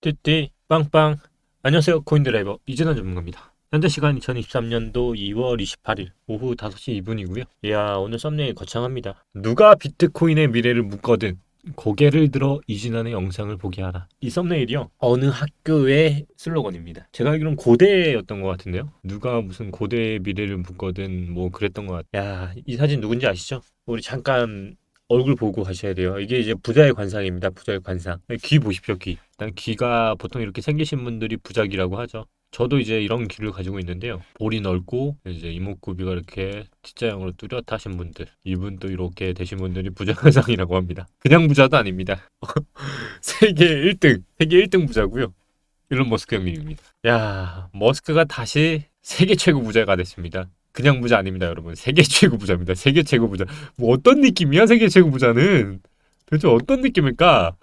띠띠 빵빵. 안녕하세요, 코인드라이버 이진환 전문가입니다. 현재 시간 2023년도 2월 28일 오후 5시 2분이고요. 이야, 오늘 썸네일 거창합니다. 누가 비트코인의 미래를 묻거든 고개를 들어 이진환의 영상을 보게 하라. 이 썸네일이요, 어느 학교의 슬로건입니다. 제가 알기로는 고대였던 것 같은데요. 누가 무슨 고대의 미래를 묻거든 뭐 그랬던 것 같아요. 야, 이 사진 누군지 아시죠? 우리 잠깐 얼굴 보고 가셔야 돼요. 이게 이제 부자의 관상입니다. 부자의 관상. 귀 보십시오, 귀. 일단 귀가 보통 이렇게 생기신 분들이 부자귀라고 하죠. 저도 이제 이런 귀를 가지고 있는데요. 볼이 넓고 이제 이목구비가 이렇게 T자형으로 뚜렷하신 분들, 이분도 이렇게 되신 분들이 부자관상이라고 합니다. 그냥 부자도 아닙니다. 세계 1등, 세계 1등 부자고요. 일론 머스크 형님입니다. 야, 머스크가 다시 세계 최고 부자가 됐습니다. 그냥 부자 아닙니다, 여러분. 세계 최고 부자입니다. 세계 최고 부자. 뭐 어떤 느낌이야, 세계 최고 부자는? 도대체 어떤 느낌일까?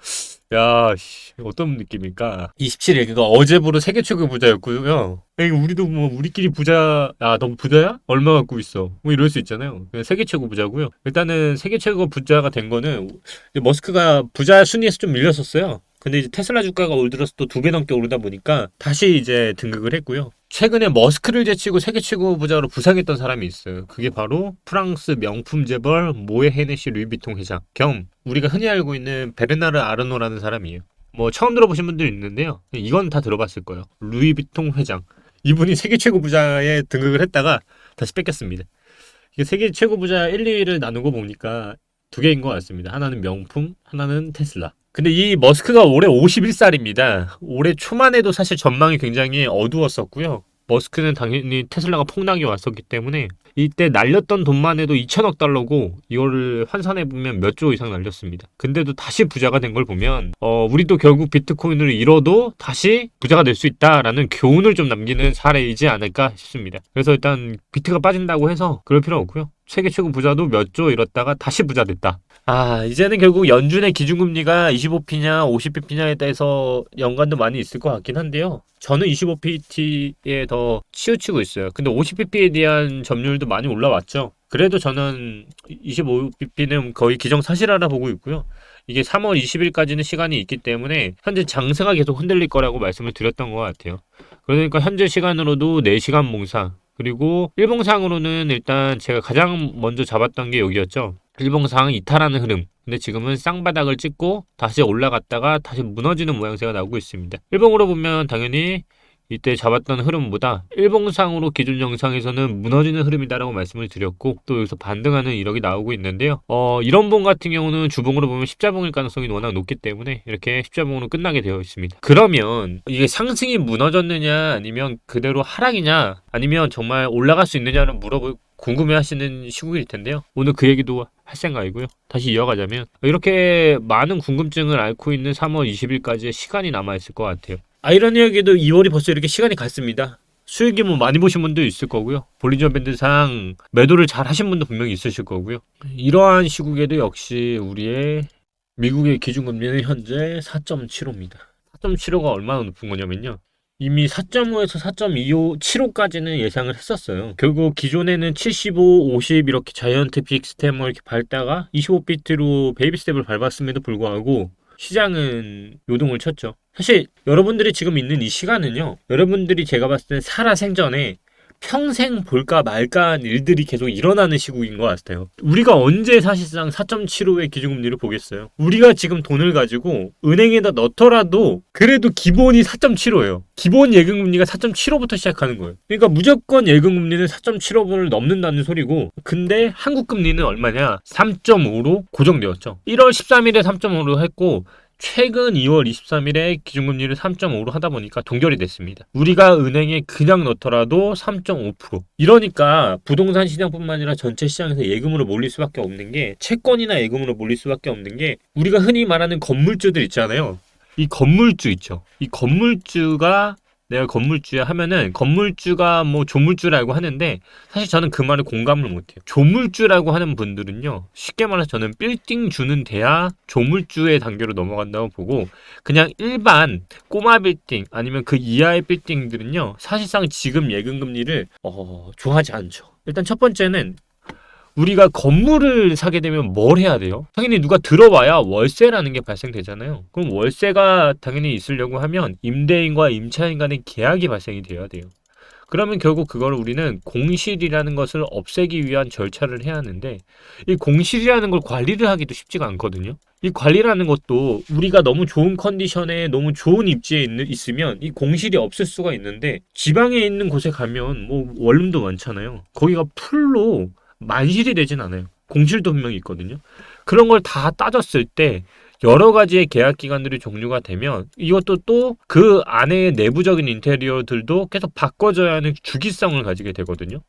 야, 씨, 어떤 느낌일까? 27일, 그거 어제부로 세계 최고 부자였고요. 에이, 우리도 뭐, 우리끼리 부자, 아, 너 부자야? 얼마 갖고 있어? 뭐 이럴 수 있잖아요. 세계 최고 부자고요. 일단은 세계 최고 부자가 된 거는, 이제 머스크가 부자 순위에서 좀 밀렸었어요. 근데 이제 테슬라 주가가 올 들어서 또 2배 넘게 오르다 보니까 다시 이제 등극을 했고요. 최근에 머스크를 제치고 세계 최고 부자로 부상했던 사람이 있어요. 그게 바로 프랑스 명품 재벌 모에 헤네시 루이비통 회장 겸 우리가 흔히 알고 있는 베르나르 아르노라는 사람이에요. 뭐 처음 들어보신 분들 있는데요. 이건 다 들어봤을 거예요. 루이비통 회장. 이분이 세계 최고 부자에 등극을 했다가 다시 뺏겼습니다. 이게 세계 최고 부자 1, 2위를 나누고 보니까 두 개인 것 같습니다. 하나는 명품, 하나는 테슬라. 근데 이 머스크가 올해 51살입니다. 올해 초만 해도 사실 전망이 굉장히 어두웠었고요. 머스크는 당연히 테슬라가 폭락이 왔었기 때문에 이때 날렸던 돈만 해도 2천억 달러고 이거를 환산해보면 몇 조 이상 날렸습니다. 근데도 다시 부자가 된 걸 보면 우리도 결국 비트코인을 잃어도 다시 부자가 될 수 있다라는 교훈을 좀 남기는 사례이지 않을까 싶습니다. 그래서 일단 비트가 빠진다고 해서 그럴 필요 없고요. 세계 최고 부자도 몇 조 잃었다가 다시 부자 됐다. 아, 이제는 결국 연준의 기준금리가 25p냐 50bp냐에 따라서 연관도 많이 있을 것 같긴 한데요. 저는 25bp에 더 치우치고 있어요. 근데 50bp에 대한 점유율도 많이 올라왔죠. 그래도 저는 25bp는 거의 기정사실화라 보고 있고요. 이게 3월 20일까지는 시간이 있기 때문에 현재 장세가 계속 흔들릴 거라고 말씀을 드렸던 것 같아요. 그러니까 현재 시간으로도 4시간 봉상, 그리고 일봉상으로는 일단 제가 가장 먼저 잡았던 게 여기였죠. 일봉상 이탈하는 흐름. 근데 지금은 쌍바닥을 찍고 다시 올라갔다가 다시 무너지는 모양새가 나오고 있습니다. 일봉으로 보면 당연히 이때 잡았던 흐름보다 일봉상으로 기준 영상에서는 무너지는 흐름이다라고 말씀을 드렸고, 또 여기서 반등하는 이력이 나오고 있는데요. 이런 봉 같은 경우는 주봉으로 보면 십자봉일 가능성이 워낙 높기 때문에 이렇게 십자봉으로 끝나게 되어 있습니다. 그러면 이게 상승이 무너졌느냐 아니면 그대로 하락이냐 아니면 정말 올라갈 수 있느냐를 궁금해하시는 시국일 텐데요. 오늘 그 얘기도 할 생각이고요. 다시 이어가자면 이렇게 많은 궁금증을 앓고 있는 3월 20일까지의 시간이 남아있을 것 같아요. 아이러니하게도 2월이 벌써 이렇게 시간이 갔습니다. 수익이 뭐 많이 보신 분도 있을 거고요. 볼린저 밴드상 매도를 잘 하신 분도 분명히 있으실 거고요. 이러한 시국에도 역시 우리의 미국의 기준금리는 현재 4.75입니다. 4.75가 얼마나 높은 거냐면요. 이미 4.5에서 4.25, 75까지는 예상을 했었어요. 결국 기존에는 75, 50 이렇게 자이언트 빅 스텝을 이렇게 밟다가 25비트로 베이비 스텝을 밟았음에도 불구하고 시장은 요동을 쳤죠. 사실 여러분들이 지금 있는 이 시간은요, 여러분들이 제가 봤을 때 살아생전에 평생 볼까 말까 한 일들이 계속 일어나는 시국인 것 같아요. 우리가 언제 사실상 4.75의 기준금리를 보겠어요? 우리가 지금 돈을 가지고 은행에다 넣더라도 그래도 기본이 4.75예요. 기본 예금금리가 4.75부터 시작하는 거예요. 그러니까 무조건 예금금리는 4.75를 넘는다는 소리고, 근데 한국금리는 얼마냐? 3.5로 고정되었죠. 1월 13일에 3.5로 했고 최근 2월 23일에 기준금리를 3.5로 하다 보니까 동결이 됐습니다. 우리가 은행에 그냥 넣더라도 3.5%. 이러니까 부동산 시장뿐만 아니라 전체 시장에서 예금으로 몰릴 수밖에 없는 게, 채권이나 예금으로 몰릴 수밖에 없는 게, 우리가 흔히 말하는 건물주들 있잖아요. 이 건물주 있죠. 이 건물주가, 내가 건물주야 하면은 건물주가 뭐 조물주라고 하는데 사실 저는 그 말을 공감을 못해요. 조물주라고 하는 분들은요, 쉽게 말해서 저는 빌딩 주는 돼야 조물주의 단계로 넘어간다고 보고, 그냥 일반 꼬마 빌딩 아니면 그 이하의 빌딩들은요 사실상 지금 예금금리를 좋아하지 않죠. 일단 첫 번째는 우리가 건물을 사게 되면 뭘 해야 돼요? 당연히 누가 들어와야 월세라는 게 발생되잖아요. 그럼 월세가 당연히 있으려고 하면 임대인과 임차인 간의 계약이 발생이 되어야 돼요. 그러면 결국 그걸 우리는 공실이라는 것을 없애기 위한 절차를 해야 하는데, 이 공실이라는 걸 관리를 하기도 쉽지가 않거든요. 이 관리라는 것도 우리가 너무 좋은 컨디션에 너무 좋은 입지에 있으면 이 공실이 없을 수가 있는데, 지방에 있는 곳에 가면 뭐 원룸도 많잖아요. 거기가 풀로 만실이 되진 않아요. 공실도 분명히 있거든요. 그런 걸 다 따졌을 때 여러 가지의 계약 기간들이 종류가 되면 이것도 또 그 안에 내부적인 인테리어들도 계속 바꿔줘야 하는 주기성을 가지게 되거든요.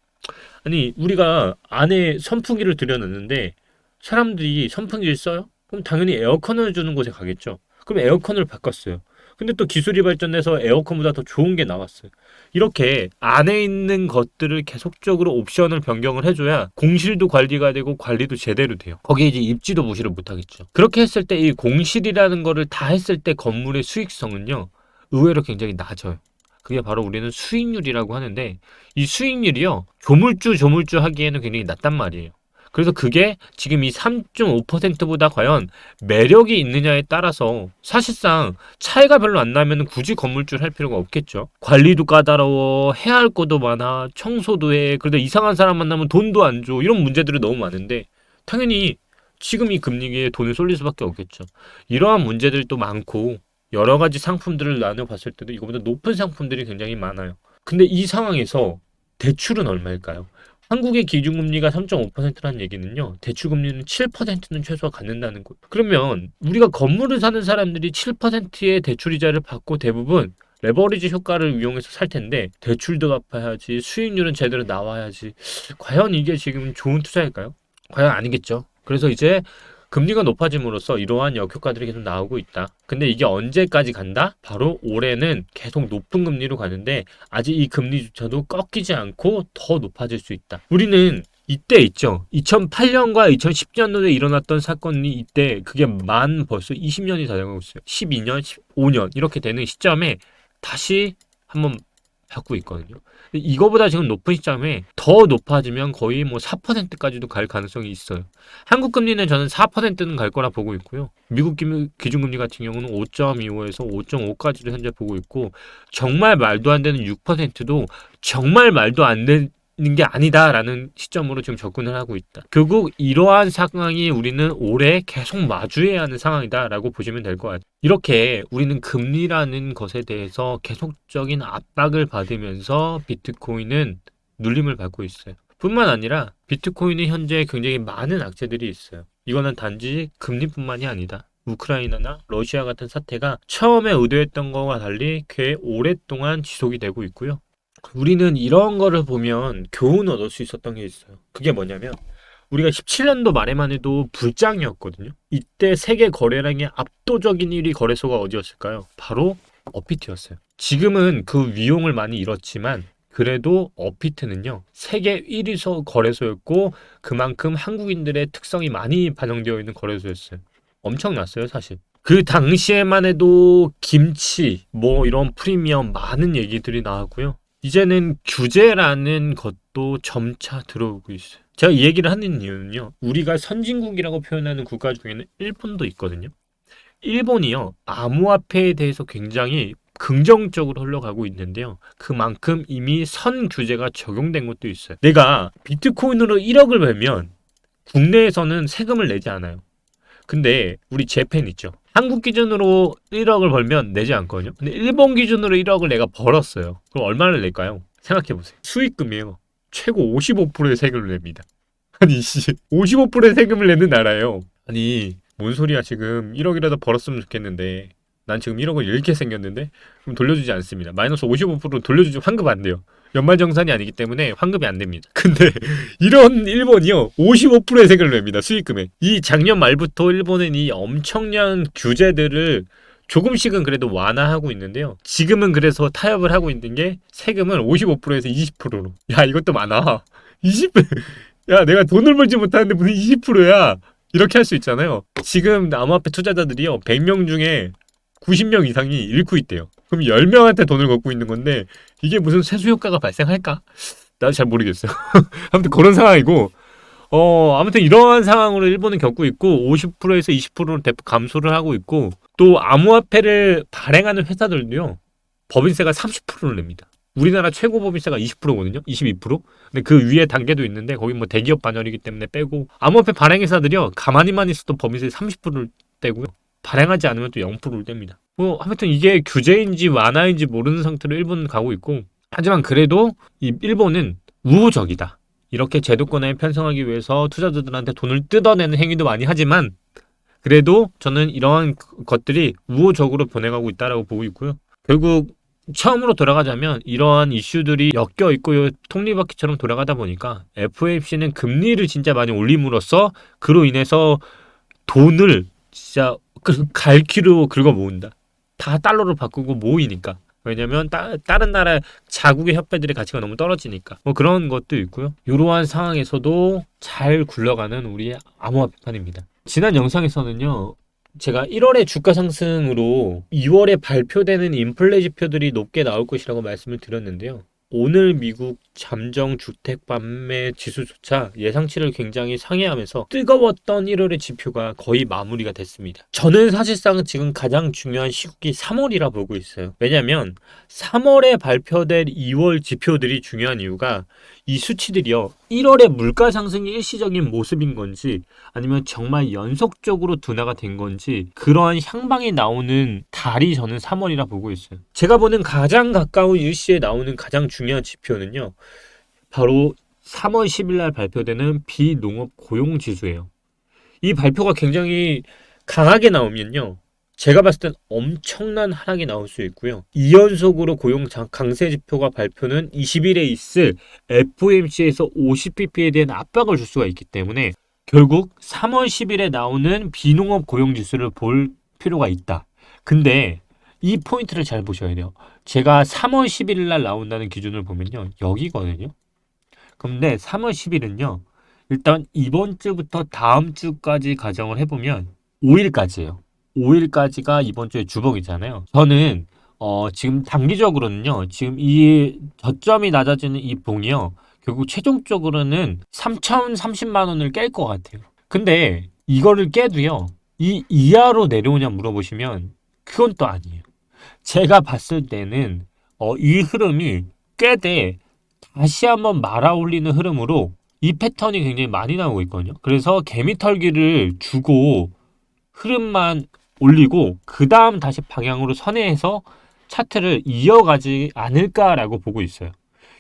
아니, 우리가 안에 선풍기를 들여놨는데 사람들이 선풍기를 써요? 그럼 당연히 에어컨을 주는 곳에 가겠죠. 그럼 에어컨을 바꿨어요. 근데 또 기술이 발전해서 에어컨보다 더 좋은 게 나왔어요. 이렇게 안에 있는 것들을 계속적으로 옵션을 변경을 해줘야 공실도 관리가 되고 관리도 제대로 돼요. 거기에 이제 입지도 무시를 못하겠죠. 그렇게 했을 때 이 공실이라는 거를 다 했을 때 건물의 수익성은요, 의외로 굉장히 낮아요. 그게 바로 우리는 수익률이라고 하는데, 이 수익률이요, 조물주 하기에는 굉장히 낮단 말이에요. 그래서 그게 지금 이 3.5%보다 과연 매력이 있느냐에 따라서 사실상 차이가 별로 안 나면 굳이 건물주를 할 필요가 없겠죠. 관리도 까다로워, 해야 할 것도 많아, 청소도 해, 그래도 이상한 사람 만나면 돈도 안 줘, 이런 문제들이 너무 많은데 당연히 지금 이 금리에 돈을 쏠릴 수밖에 없겠죠. 이러한 문제들도 많고 여러 가지 상품들을 나눠봤을 때도 이거보다 높은 상품들이 굉장히 많아요. 근데 이 상황에서 대출은 얼마일까요? 한국의 기준금리가 3.5%라는 얘기는요, 대출금리는 7%는 최소한 갖는다는 거. 그러면 우리가 건물을 사는 사람들이 7%의 대출이자를 받고 대부분 레버리지 효과를 이용해서 살 텐데 대출도 갚아야지, 수익률은 제대로 나와야지. 과연 이게 지금 좋은 투자일까요? 과연 아니겠죠. 그래서 이제 금리가 높아짐으로써 이러한 역효과들이 계속 나오고 있다. 근데 이게 언제까지 간다? 바로 올해는 계속 높은 금리로 가는데 아직 이 금리조차도 꺾이지 않고 더 높아질 수 있다. 우리는 이때 있죠. 2008년과 2010년도에 일어났던 사건이 이때 그게 벌써 20년이 다 되고 있어요. 12년, 15년 이렇게 되는 시점에 다시 한번 받고 있거든요. 이거보다 지금 높은 시점에 더 높아지면 거의 뭐 4%까지도 갈 가능성이 있어요. 한국 금리는 저는 4%는 갈 거라 보고 있고요. 미국 기준금리 같은 경우는 5.25에서 5.5까지도 현재 보고 있고, 정말 말도 안 되는 6%도 정말 말도 안 되는 게 아니다라는 시점으로 지금 접근을 하고 있다. 결국 이러한 상황이 우리는 올해 계속 마주해야 하는 상황이다라고 보시면 될 것 같아요. 이렇게 우리는 금리라는 것에 대해서 계속적인 압박을 받으면서 비트코인은 눌림을 받고 있어요. 뿐만 아니라 비트코인은 현재 굉장히 많은 악재들이 있어요. 이거는 단지 금리뿐만이 아니다. 우크라이나나 러시아 같은 사태가 처음에 의도했던 것과 달리 꽤 오랫동안 지속이 되고 있고요. 우리는 이런 거를 보면 교훈을 얻을 수 있었던 게 있어요. 그게 뭐냐면 우리가 17년도 말에만 해도 불장이었거든요. 이때 세계 거래량의 압도적인 1위 거래소가 어디였을까요? 바로 업비트였어요. 지금은 그 위용을 많이 잃었지만 그래도 업비트는요, 세계 1위 거래소였고 그만큼 한국인들의 특성이 많이 반영되어 있는 거래소였어요. 엄청났어요, 사실. 그 당시에만 해도 김치, 뭐 이런 프리미엄 많은 얘기들이 나왔고요. 이제는 규제라는 것도 점차 들어오고 있어요. 제가 이 얘기를 하는 이유는요, 우리가 선진국이라고 표현하는 국가 중에는 일본도 있거든요. 일본이요, 암호화폐에 대해서 굉장히 긍정적으로 흘러가고 있는데요. 그만큼 이미 선 규제가 적용된 것도 있어요. 내가 비트코인으로 1억을 벌면 국내에서는 세금을 내지 않아요. 근데 우리 재팬 있죠. 한국 기준으로 1억을 벌면 내지 않거든요. 근데 일본 기준으로 1억을 내가 벌었어요. 그럼 얼마를 낼까요? 생각해보세요. 수익금이에요. 최고 55%의 세금을 냅니다. 아니 55%의 세금을 내는 나라예요. 아니 뭔 소리야, 지금 1억이라도 벌었으면 좋겠는데 난 지금 1억을 잃게 생겼는데 그럼 돌려주지 않습니다. 마이너스 55% 돌려주지, 환급 안 돼요. 연말정산이 아니기 때문에 환급이 안 됩니다. 근데 이런 일본이요, 55%의 세금을 냅니다. 수익금에. 이 작년 말부터 일본은 이 엄청난 규제들을 조금씩은 그래도 완화하고 있는데요. 지금은 그래서 타협을 하고 있는 게 세금을 55%에서 20%로. 야, 이것도 많아. 20%. 야, 내가 돈을 벌지 못하는데 무슨 20%야. 이렇게 할 수 있잖아요. 지금 암호화폐 투자자들이요, 100명 중에 90명 이상이 잃고 있대요. 그럼 10명한테 돈을 걷고 있는 건데 이게 무슨 세수 효과가 발생할까? 나도 잘 모르겠어요. 아무튼 그런 상황이고, 아무튼 이러한 상황으로 일본은 겪고 있고 50%에서 20%로 대폭 감소를 하고 있고 또 암호화폐를 발행하는 회사들도요. 법인세가 30%를 냅니다. 우리나라 최고 법인세가 20%거든요. 22%. 근데 그 위에 단계도 있는데 거기 뭐 대기업 반열이기 때문에 빼고 암호화폐 발행회사들이요. 가만히만 있어도 법인세 30%를 떼고요. 발행하지 않으면 또 0%를 뗍니다. 뭐 아무튼 이게 규제인지 완화인지 모르는 상태로 일본은 가고 있고 하지만 그래도 이 일본은 우호적이다. 이렇게 제도권에 편성하기 위해서 투자자들한테 돈을 뜯어내는 행위도 많이 하지만 그래도 저는 이러한 것들이 우호적으로 변해가고 있다라고 보고 있고요. 결국 처음으로 돌아가자면 이러한 이슈들이 엮여 있고 톱니바퀴처럼 돌아가다 보니까 FOMC는 금리를 진짜 많이 올림으로써 그로 인해서 돈을 진짜 갈퀴로 긁어 모은다. 다 달러로 바꾸고 모이니까. 왜냐면 다른 나라 자국의 협회들의 가치가 너무 떨어지니까 뭐 그런 것도 있고요. 이러한 상황에서도 잘 굴러가는 우리 암호화폐판입니다. 지난 영상에서는요. 제가 1월에 주가 상승으로 2월에 발표되는 인플레 지표들이 높게 나올 것이라고 말씀을 드렸는데요. 오늘 미국 잠정 주택 판매 지수조차 예상치를 굉장히 상회하면서 뜨거웠던 1월의 지표가 거의 마무리가 됐습니다. 저는 사실상 지금 가장 중요한 시국이 3월이라 보고 있어요. 왜냐하면 3월에 발표될 2월 지표들이 중요한 이유가 이 수치들이요. 1월에 물가 상승이 일시적인 모습인 건지 아니면 정말 연속적으로 둔화가 된 건지 그러한 향방이 나오는 달이 저는 3월이라 보고 있어요. 제가 보는 가장 가까운 일시에 나오는 가장 중요한 지표는요. 바로 3월 10일 날 발표되는 비농업 고용 지수예요. 이 발표가 굉장히 강하게 나오면요. 제가 봤을 땐 엄청난 하락이 나올 수 있고요. 2연속으로 고용 강세 지표가 발표는 20일에 있을 FOMC에서 50pp에 대한 압박을 줄 수가 있기 때문에 결국 3월 10일에 나오는 비농업 고용 지수를 볼 필요가 있다. 근데 이 포인트를 잘 보셔야 돼요. 제가 3월 11일 날 나온다는 기준을 보면요. 여기거든요. 근데 3월 10일은요. 일단 이번 주부터 다음 주까지 가정을 해보면 5일까지예요. 5일까지가 이번 주의 주봉이잖아요. 저는 지금 단기적으로는요. 지금 이 저점이 낮아지는 이 봉이요. 결국 최종적으로는 3,030만 원을 깰 것 같아요. 근데 이거를 깨도요. 이 이하로 내려오냐 물어보시면 그건 또 아니에요. 제가 봤을 때는 이 흐름이 꽤 다시 한번 말아올리는 흐름으로 이 패턴이 굉장히 많이 나오고 있거든요. 그래서 개미털기를 주고 흐름만 올리고 그 다음 다시 방향으로 선회해서 차트를 이어가지 않을까라고 보고 있어요.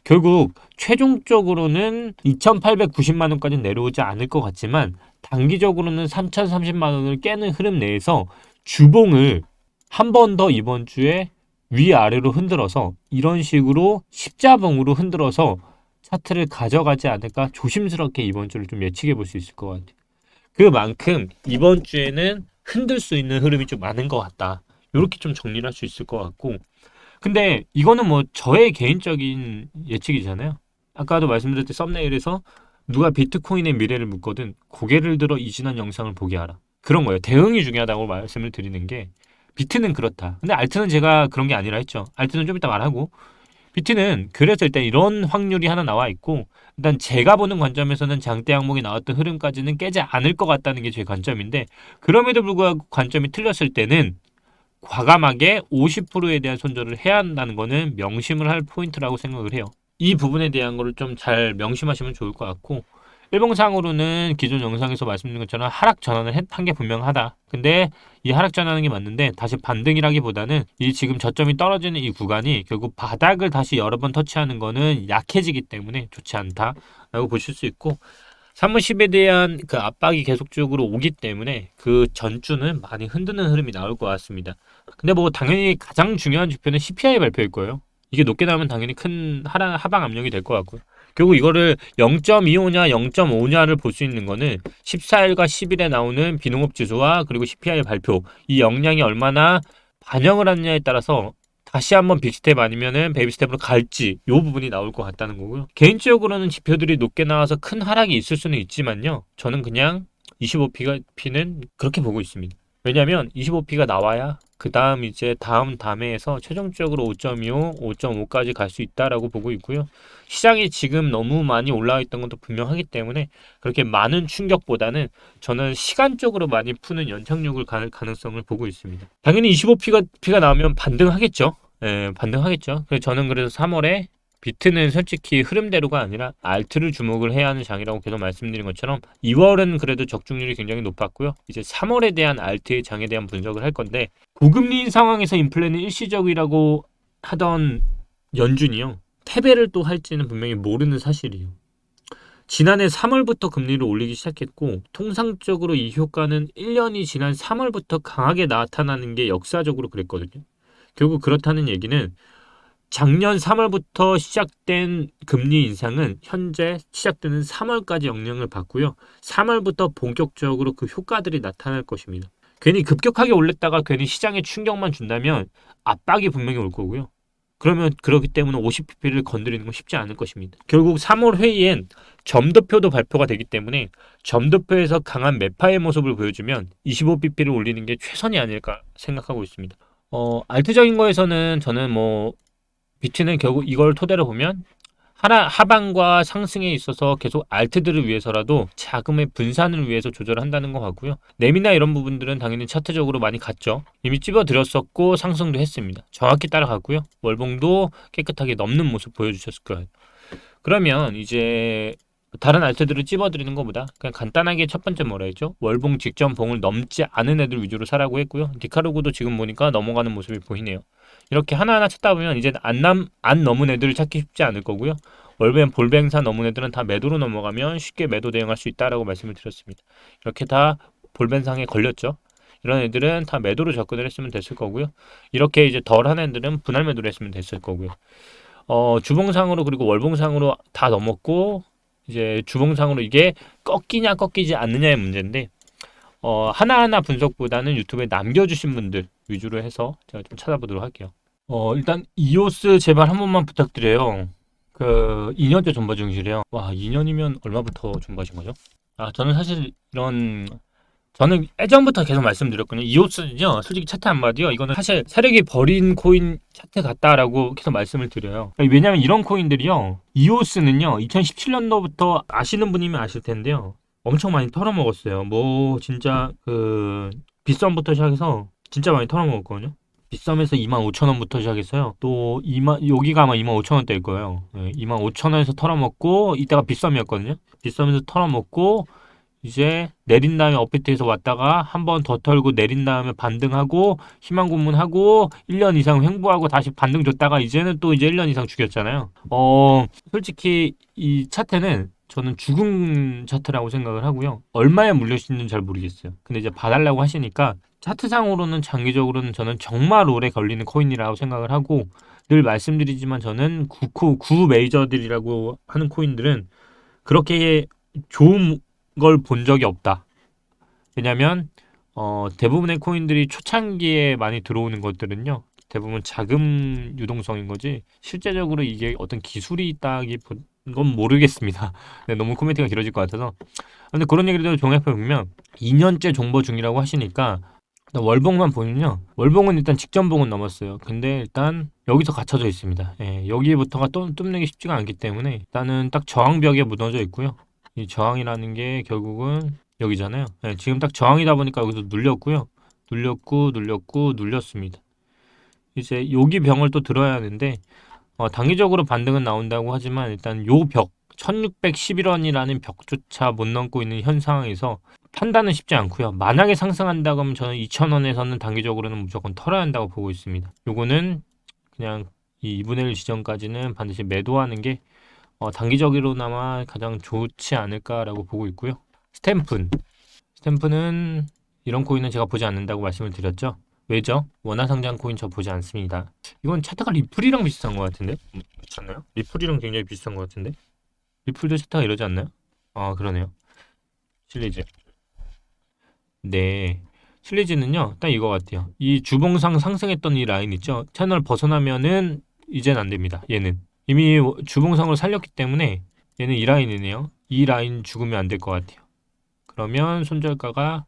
결국 최종적으로는 2,890만 원까지 내려오지 않을 것 같지만 단기적으로는 3,030만 원을 깨는 흐름 내에서 주봉을 한 번 더 이번 주에 위아래로 흔들어서 이런 식으로 십자봉으로 흔들어서 차트를 가져가지 않을까 조심스럽게 이번 주를 좀 예측해 볼 수 있을 것 같아요. 그만큼 이번 주에는 흔들 수 있는 흐름이 좀 많은 것 같다. 이렇게 좀 정리를 할 수 있을 것 같고 근데 이거는 뭐 저의 개인적인 예측이잖아요. 아까도 말씀드렸듯이 썸네일에서 누가 비트코인의 미래를 묻거든 고개를 들어 이 지난 영상을 보게 하라. 그런 거예요. 대응이 중요하다고 말씀을 드리는 게 비트는 그렇다. 근데 알트는 제가 그런 게 아니라 했죠. 알트는 좀 이따 말하고 비트는 그래서 일단 이런 확률이 하나 나와 있고 일단 제가 보는 관점에서는 장대 항목이 나왔던 흐름까지는 깨지 않을 것 같다는 게 제 관점인데 그럼에도 불구하고 관점이 틀렸을 때는 과감하게 50%에 대한 손절을 해야 한다는 거는 명심을 할 포인트라고 생각을 해요. 이 부분에 대한 거를 좀 잘 명심하시면 좋을 것 같고 일봉상으로는 기존 영상에서 말씀드린 것처럼 하락 전환을 한 게 분명하다. 근데 이 하락 전환하는 게 맞는데 다시 반등이라기보다는 이 지금 저점이 떨어지는 이 구간이 결국 바닥을 다시 여러 번 터치하는 거는 약해지기 때문에 좋지 않다라고 보실 수 있고 3월 10에 대한 그 압박이 계속적으로 오기 때문에 그 전주는 많이 흔드는 흐름이 나올 것 같습니다. 근데 뭐 당연히 가장 중요한 지표는 CPI 발표일 거예요. 이게 높게 나오면 당연히 큰 하방 압력이 될 것 같고요. 결국 이거를 0.25냐 0.5냐를 볼 수 있는 거는 14일과 10일에 나오는 비농업 지수와 그리고 CPI 발표 이 역량이 얼마나 반영을 하느냐에 따라서 다시 한번 빅스텝 아니면은 베이비스텝으로 갈지 이 부분이 나올 것 같다는 거고요. 개인적으로는 지표들이 높게 나와서 큰 하락이 있을 수는 있지만요. 저는 그냥 25P는 그렇게 보고 있습니다. 왜냐면 25P가 나와야 그 다음 이제 다음 담회에서 최종적으로 5.25, 5.5까지 갈 수 있다라고 보고 있고요. 시장이 지금 너무 많이 올라와 있던 것도 분명하기 때문에 그렇게 많은 충격보다는 저는 시간적으로 많이 푸는 연착륙을 갈 가능성을 보고 있습니다. 당연히 25P가 나오면 반등하겠죠. 예, 반등하겠죠. 그래서 저는 그래서 3월에 비트는 솔직히 흐름대로가 아니라 알트를 주목을 해야 하는 장이라고 계속 말씀드린 것처럼 2월은 그래도 적중률이 굉장히 높았고요. 이제 3월에 대한 알트의 장에 대한 분석을 할 건데 고금리인 상황에서 인플레는 일시적이라고 하던 연준이요. 패배를 또 할지는 분명히 모르는 사실이에요. 지난해 3월부터 금리를 올리기 시작했고 통상적으로 이 효과는 1년이 지난 3월부터 강하게 나타나는 게 역사적으로 그랬거든요. 결국 그렇다는 얘기는 작년 3월부터 시작된 금리 인상은 현재 시작되는 3월까지 영향을 받고요. 3월부터 본격적으로 그 효과들이 나타날 것입니다. 괜히 급격하게 올렸다가 괜히 시장에 충격만 준다면 압박이 분명히 올 거고요. 그러면 그렇기 때문에 50bp를 건드리는 건 쉽지 않을 것입니다. 결국 3월 회의엔 점도표도 발표가 되기 때문에 점도표에서 강한 매파의 모습을 보여주면 25bp를 올리는 게 최선이 아닐까 생각하고 있습니다. 알트적인 거에서는 저는 비트는 결국 이걸 토대로 보면 하방과 상승에 있어서 계속 알트들을 위해서라도 자금의 분산을 위해서 조절한다는 것 같고요. 매미나 이런 부분들은 당연히 차트적으로 많이 갔죠. 이미 찝어드렸었고 상승도 했습니다. 정확히 따라갔고요. 월봉도 깨끗하게 넘는 모습 보여주셨을 거예요. 그러면 이제 다른 알트들을 찝어드리는 것보다 그냥 간단하게 첫 번째 뭐라 했죠? 월봉 직전 봉을 넘지 않은 애들 위주로 사라고 했고요. 디카르고도 지금 보니까 넘어가는 모습이 보이네요. 이렇게 하나하나 찾다 보면 이제 안 넘은 애들을 찾기 쉽지 않을 거고요. 월뱀 볼뱅사 넘은 애들은 다 매도로 넘어가면 쉽게 매도 대응할 수 있다라고 말씀을 드렸습니다. 이렇게 다 볼벤상에 걸렸죠. 이런 애들은 다 매도로 접근을 했으면 됐을 거고요. 이렇게 이제 덜한 애들은 분할 매도를 했으면 됐을 거고요. 주봉상으로 그리고 월봉상으로 다 넘었고 이제 주봉상으로 이게 꺾이냐 꺾이지 않느냐의 문제인데 하나하나 분석보다는 유튜브에 남겨주신 분들 위주로 해서 제가 좀 찾아보도록 할게요. 일단 이오스 제발 한 번만 부탁드려요. 그 2년째 존버 중이시래요. 와, 2년이면 얼마부터 존버하신 거죠? 저는 사실 저는 예전부터 계속 말씀드렸거든요. 이오스는요, 솔직히 차트 한마디요. 이거는 사실 세력이 버린 코인 차트 같다라고 계속 말씀을 드려요. 왜냐면 이런 코인들이요, 이오스는요, 2017년도부터 아시는 분이면 아실 텐데요. 엄청 많이 털어먹었어요. 진짜 빗썸부터 시작해서 진짜 많이 털어먹었거든요. 빗썸에서 25,000원부터 시작했어요. 또 여기가 아마 25,000원대일 거예요. 25,000원에서 털어먹고 이때가 빗썸이었거든요. 빗썸에서 털어먹고 이제 내린 다음에 업비트에서 왔다가 한 번 더 털고 내린 다음에 반등하고 희망 고문하고 1년 이상 횡보하고 다시 반등 줬다가 이제는 또 이제 1년 이상 죽였잖아요. 솔직히 이 차트는 저는 죽은 차트라고 생각을 하고요. 얼마에 물려있는지 잘 모르겠어요. 근데 이제 봐달라고 하시니까 차트상으로는 장기적으로는 저는 정말 오래 걸리는 코인이라고 생각을 하고 늘 말씀드리지만 저는 구 메이저들이라고 하는 코인들은 그렇게 좋은 걸 본 적이 없다. 왜냐면 대부분의 코인들이 초창기에 많이 들어오는 것들은요. 대부분 자금 유동성인 거지 실제적으로 이게 어떤 기술이 있다기 건 모르겠습니다. 네, 너무 코멘트가 길어질 것 같아서. 근데 그런 얘기를 종합해 보면 2년째 존버 중이라고 하시니까 월봉만 보면요. 월봉은 일단 직전봉은 넘었어요. 근데 일단 여기서 갇혀져 있습니다. 예, 여기부터가 뚫는 게 쉽지가 않기 때문에 일단은 딱 저항벽에 무너져 있고요. 이 저항이라는 게 결국은 여기잖아요. 네, 지금 딱 저항이다 보니까 여기서 눌렸고요. 눌렸습니다. 이제 여기 병을 또 들어야 하는데 단기적으로 반등은 나온다고 하지만 일단 요 벽 1611원이라는 벽조차 못 넘고 있는 현 상황에서 판단은 쉽지 않고요. 만약에 상승한다고 하면 저는 2000원에서는 단기적으로는 무조건 털어야 한다고 보고 있습니다. 요거는 그냥 이 2분의 1 지점까지는 반드시 매도하는 게 단기적으로나마 가장 좋지 않을까라고 보고 있고요. 스탬프는 이런 코인은 제가 보지 않는다고 말씀을 드렸죠. 왜죠? 원화상장 코인 저 보지 않습니다. 이건 차트가 리플이랑 비슷한 것 같은데? 그렇지 않나요? 리플이랑 굉장히 비슷한 것 같은데? 리플도 차트가 이러지 않나요? 그러네요. 실리즈. 네. 실리즈는요, 딱 이거 같아요. 이 주봉상 상승했던 이 라인 있죠? 채널 벗어나면은 이젠 안 됩니다. 얘는. 이미 주봉상으로 살렸기 때문에 얘는 이 라인이네요. 이 라인 죽으면 안 될 것 같아요. 그러면 손절가가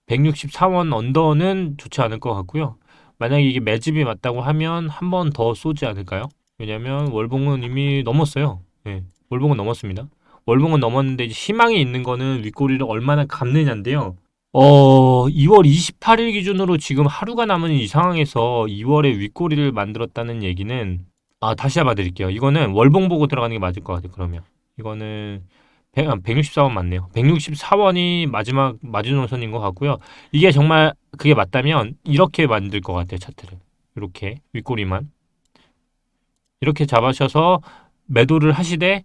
164원 언더는 좋지 않을 것 같고요. 만약에 이게 매집이 맞다고 하면 한 번 더 쏘지 않을까요? 왜냐면 월봉은 이미 넘었어요. 예, 월봉은 넘었습니다. 월봉은 넘었는데 이제 희망이 있는 거는 윗꼬리를 얼마나 갚느냐인데요. 2월 28일 기준으로 지금 하루가 남은 이 상황에서 2월에 윗꼬리를 만들었다는 얘기는 다시 잡아드릴게요. 이거는 월봉 보고 들어가는 게 맞을 것 같아요. 그러면 이거는 164원 맞네요. 164원이 마지막 마지노선인 것 같고요. 이게 정말 그게 맞다면 이렇게 만들 것 같아요. 차트를 이렇게 윗꼬리만 이렇게 잡으셔서 매도를 하시되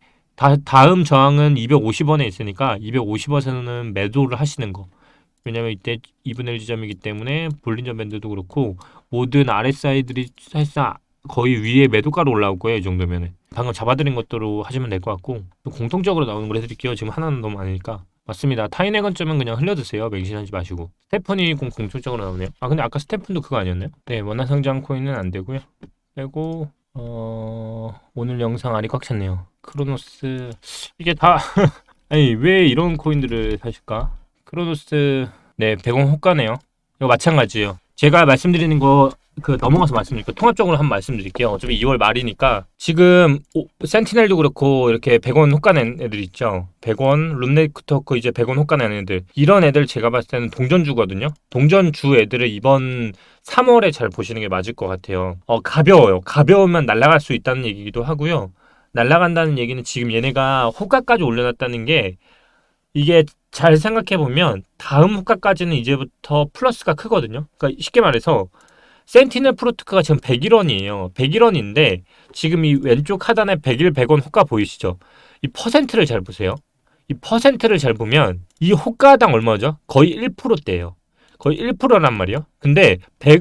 다음 저항은 250원에 있으니까 250원에서는 매도를 하시는 거. 왜냐면 이때 2분의 1 지점이기 때문에 볼린저 밴드도 그렇고 모든 RSI들이 사실상 거의 위에 매도가로 올라올 거예요. 이 정도면은 방금 잡아드린 것대로 하시면 될 것 같고 공통적으로 나오는 걸 해드릴게요. 지금 하나는 너무 많으니까. 맞습니다. 타인의 관점은 그냥 흘려드세요. 맹신하지 마시고. 스테펀이 공통적으로 나오네요. 근데 아까 스테펀도 그거 아니었나요? 네, 원화상장 코인은 안 되고요. 빼고 오늘 영상 알이 꽉 찼네요. 크로노스 이게 다 아니 왜 이런 코인들을 사실까? 크로노스 네 100원 호가네요. 이거 마찬가지예요. 제가 말씀드리는 거 넘어가서 말씀드릴게요. 통합적으로 한번 말씀드릴게요. 어차피 2월 말이니까 지금 센티넬도 그렇고 이렇게 100원 호가 낸 애들 있죠. 100원 룸네트워크 이제 100원 호가 낸 애들 이런 애들 제가 봤을 때는 동전주거든요. 동전주 애들을 이번 3월에 잘 보시는 게 맞을 것 같아요. 가벼워요. 가벼우면 날아갈 수 있다는 얘기기도 하고요. 날아간다는 얘기는 지금 얘네가 호가까지 올려놨다는 게 이게 잘 생각해 보면 다음 호가까지는 이제부터 플러스가 크거든요. 그러니까 쉽게 말해서 센티넬 프로토크가 지금 101원이에요. 101원인데 지금 이 왼쪽 하단에 101, 100원 호가 보이시죠? 이 퍼센트를 잘 보세요. 이 퍼센트를 잘 보면 이 호가당 얼마죠? 거의 1%대예요. 거의 1%란 말이에요. 근데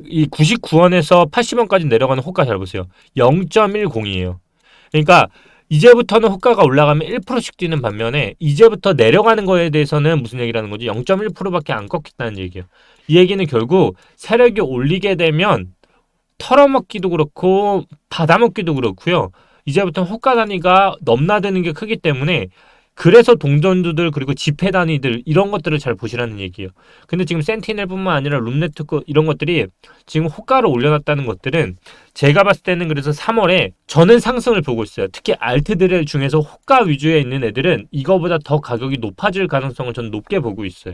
이 99원에서 80원까지 내려가는 호가 잘 보세요. 0.10이에요. 그러니까 이제부터는 호가가 올라가면 1%씩 뛰는 반면에 이제부터 내려가는 거에 대해서는 무슨 얘기라는 거지? 0.1%밖에 안 꺾였다는 얘기예요. 이 얘기는 결국 세력이 올리게 되면 털어먹기도 그렇고 받아먹기도 그렇고요. 이제부터 호가 단위가 넘나드는 게 크기 때문에 그래서 동전주들 그리고 지폐 단위들 이런 것들을 잘 보시라는 얘기예요. 근데 지금 센티넬뿐만 아니라 룸네트워크 이런 것들이 지금 호가를 올려놨다는 것들은 제가 봤을 때는 그래서 3월에 저는 상승을 보고 있어요. 특히 알트들 중에서 호가 위주에 있는 애들은 이거보다 더 가격이 높아질 가능성을 저는 높게 보고 있어요.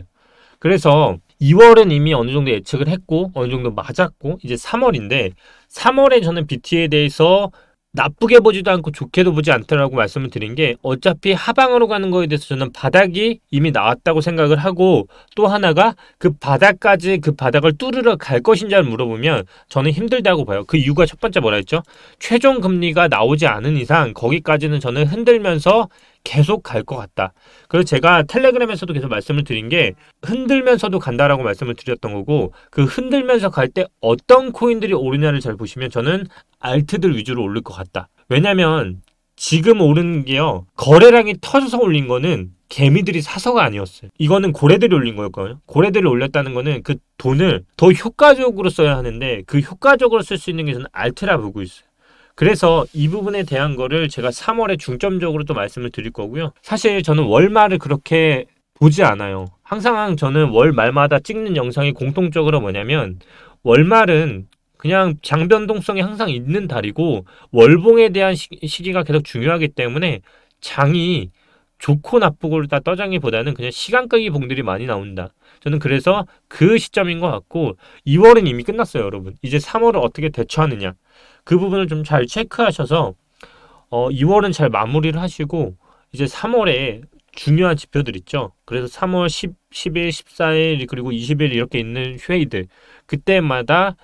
그래서 2월은 이미 어느 정도 예측을 했고 어느 정도 맞았고 이제 3월인데 3월에 저는 BT에 대해서 나쁘게 보지도 않고 좋게도 보지 않더라고 말씀을 드린 게 어차피 하방으로 가는 거에 대해서 저는 바닥이 이미 나왔다고 생각을 하고 또 하나가 그 바닥까지 그 바닥을 뚫으러 갈 것인지를 물어보면 저는 힘들다고 봐요. 그 이유가 첫 번째 뭐라 했죠? 최종 금리가 나오지 않은 이상 거기까지는 저는 흔들면서 계속 갈 것 같다. 그래서 제가 텔레그램에서도 계속 말씀을 드린 게 흔들면서도 간다라고 말씀을 드렸던 거고 그 흔들면서 갈 때 어떤 코인들이 오르냐를 잘 보시면 저는 알트들 위주로 오를 것 같다. 왜냐면 지금 오르는 게요. 거래량이 터져서 올린 거는 개미들이 사서가 아니었어요. 이거는 고래들이 올린 거였거든요. 고래들이 올렸다는 거는 그 돈을 더 효과적으로 써야 하는데 그 효과적으로 쓸 수 있는 게 저는 알트라 보고 있어요. 그래서 이 부분에 대한 거를 제가 3월에 중점적으로 또 말씀을 드릴 거고요. 사실 저는 월말을 그렇게 보지 않아요. 항상 저는 월 말마다 찍는 영상이 공통적으로 뭐냐면 월말은 그냥 장변동성이 항상 있는 달이고 월봉에 대한 시기가 계속 중요하기 때문에 장이 좋고 나쁘고를 다 떠장기보다는 그냥 시간 끄기 봉들이 많이 나온다. 저는 그래서 그 시점인 것 같고 2월은 이미 끝났어요, 여러분. 이제 3월을 어떻게 대처하느냐. 그 부분을 좀 잘 체크하셔서 2월은 잘 마무리를 하시고 이제 3월에 중요한 지표들 있죠. 그래서 3월 10일, 14일 그리고 20일 이렇게 있는 회의들 그때마다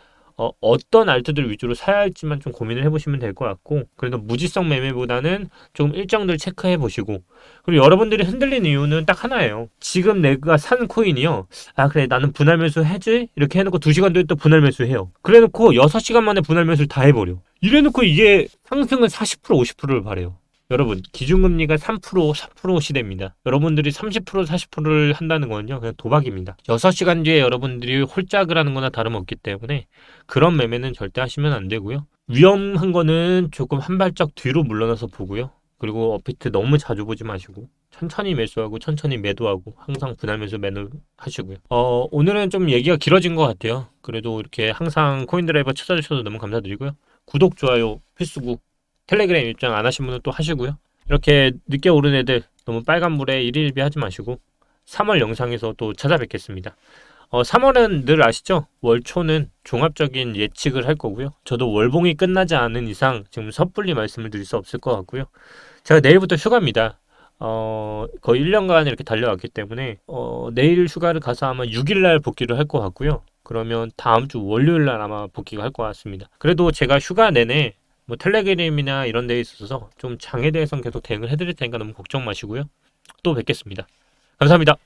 어떤 알트들 위주로 사야 할지만 좀 고민을 해보시면 될 것 같고 그래도 무지성 매매보다는 좀 일정들 체크해 보시고 그리고 여러분들이 흔들린 이유는 딱 하나예요. 지금 내가 산 코인이요. 그래 나는 분할 매수 해지? 이렇게 해놓고 2시간 뒤에 또 분할 매수해요. 그래놓고 6시간 만에 분할 매수를 다 해버려. 이래놓고 이게 상승은 40% 50%를 바래요. 여러분 기준금리가 3% 4% 시대입니다. 여러분들이 30% 40%를 한다는 거는요 그냥 도박입니다. 6시간 뒤에 여러분들이 홀짝을 하는 거나 다름없기 때문에 그런 매매는 절대 하시면 안 되고요. 위험한 거는 조금 한 발짝 뒤로 물러나서 보고요. 그리고 업비트 너무 자주 보지 마시고 천천히 매수하고 천천히 매도하고 항상 분할 매수 매도하시고요. 오늘은 좀 얘기가 길어진 것 같아요. 그래도 이렇게 항상 코인드라이버 찾아주셔서 너무 감사드리고요. 구독, 좋아요 필수고, 텔레그램 입장 안 하신 분은 또 하시고요. 이렇게 늦게 오른 애들 너무 빨간불에 일일비 하지 마시고 3월 영상에서 또 찾아뵙겠습니다. 3월은 늘 아시죠? 월초는 종합적인 예측을 할 거고요. 저도 월봉이 끝나지 않은 이상 지금 섣불리 말씀을 드릴 수 없을 것 같고요. 제가 내일부터 휴가입니다. 거의 1년간 이렇게 달려왔기 때문에 내일 휴가를 가서 아마 6일날 복귀를 할 것 같고요. 그러면 다음 주 월요일날 아마 복귀가 할 것 같습니다. 그래도 제가 휴가 내내 뭐 텔레그램이나 이런 데에 있어서 좀 장에 대해서는 계속 대응을 해드릴 테니까 너무 걱정 마시고요. 또 뵙겠습니다. 감사합니다.